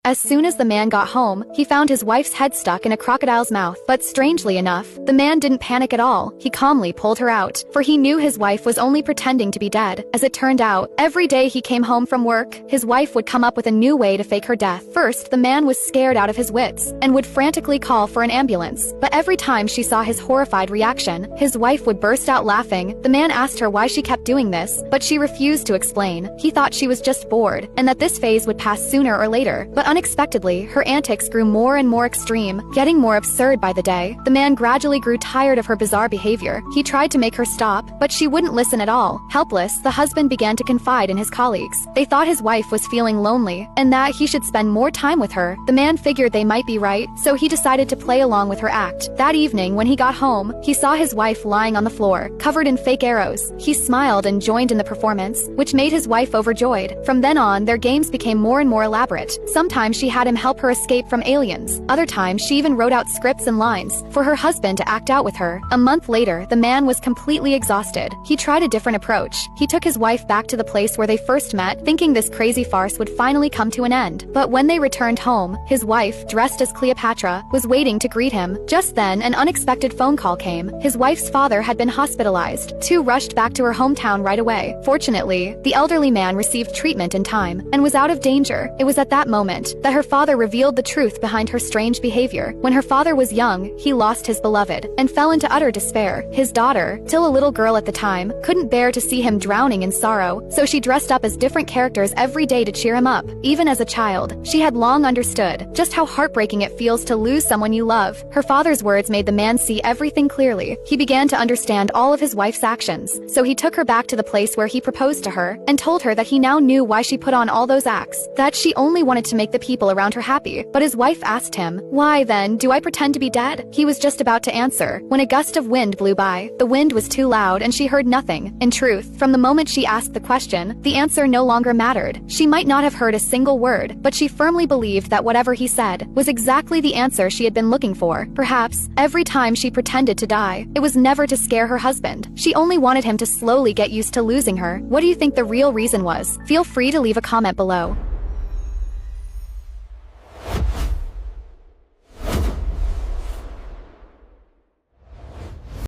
As soon as the man got home, he found his wife's head stuck in a crocodile's mouth. But strangely enough, the man didn't panic at all. He calmly pulled her out, for he knew his wife was only pretending to be dead. As it turned out, every day he came home from work, his wife would come up with a new way to fake her death. First, the man was scared out of his wits, and would frantically call for an ambulance. But every time she saw his horrified reaction, his wife would burst out laughing. The man asked her why she kept doing this, but she refused to explain. He thought she was just bored, and that this phase would pass sooner or later. But unexpectedly, her antics grew more and more extreme, getting more absurd by the day. The man gradually grew tired of her bizarre behavior. He tried to make her stop, but she wouldn't listen at all. Helpless, the husband began to confide in his colleagues. They thought his wife was feeling lonely, and that he should spend more time with her. The man figured they might be right, so he decided to play along with her act. That evening, when he got home, he saw his wife lying on the floor, covered in fake arrows. He smiled and joined in the performance, which made his wife overjoyed. From then on, their games became more and more elaborate. Sometimes she had him help her escape from aliens. Other times, she even wrote out scripts and lines for her husband to act out with her. A month later, the man was completely exhausted. He tried a different approach. He took his wife back to the place where they first met, thinking this crazy farce would finally come to an end. But when they returned home, his wife, dressed as Cleopatra, was waiting to greet him. Just then, an unexpected phone call came. His wife's father had been hospitalized. Two rushed back to her hometown right away. Fortunately, the elderly man received treatment in time, and was out of danger. It was at that moment that her father revealed the truth behind her strange behavior. When her father was young, he lost his beloved, and fell into utter despair. His daughter, still a little girl at the time, couldn't bear to see him drowning in sorrow, so she dressed up as different characters every day to cheer him up. Even as a child, she had long understood just how heartbreaking it feels to lose someone you love. Her father's words made the man see everything clearly. He began to understand all of his wife's actions, so he took her back to the place where he proposed to her, and told her that he now knew why she put on all those acts, that she only wanted to make the people around her happy. But his wife asked him, "Why then do I pretend to be dead?" He was just about to answer, when a gust of wind blew by. The wind was too loud and she heard nothing. In truth, from the moment she asked the question, the answer no longer mattered. She might not have heard a single word, but she firmly believed that whatever he said was exactly the answer she had been looking for. Perhaps, every time she pretended to die, it was never to scare her husband. She only wanted him to slowly get used to losing her. What do you think the real reason was? Feel free to leave a comment below.